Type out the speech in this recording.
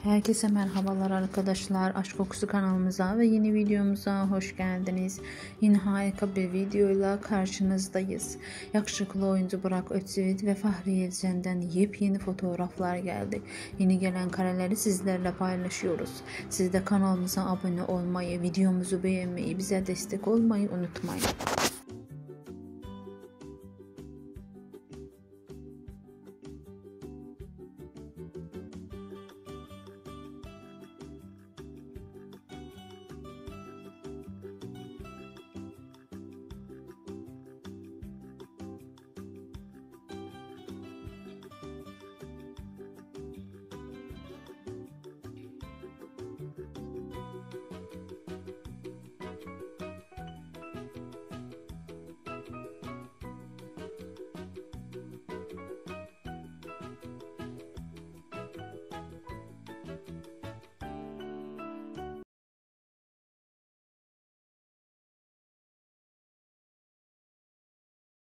Herkese merhabalar arkadaşlar. Aşk Kokusu kanalımıza ve yeni videomuza hoş geldiniz. Yine harika bir videoyla karşınızdayız. Yakışıklı oyuncu Burak Özçivit ve Fahriye Evcen'den yepyeni fotoğraflar geldi. Yeni gelen kareleri sizlerle paylaşıyoruz. Siz de kanalımıza abone olmayı, videomuzu beğenmeyi, bize destek olmayı unutmayın.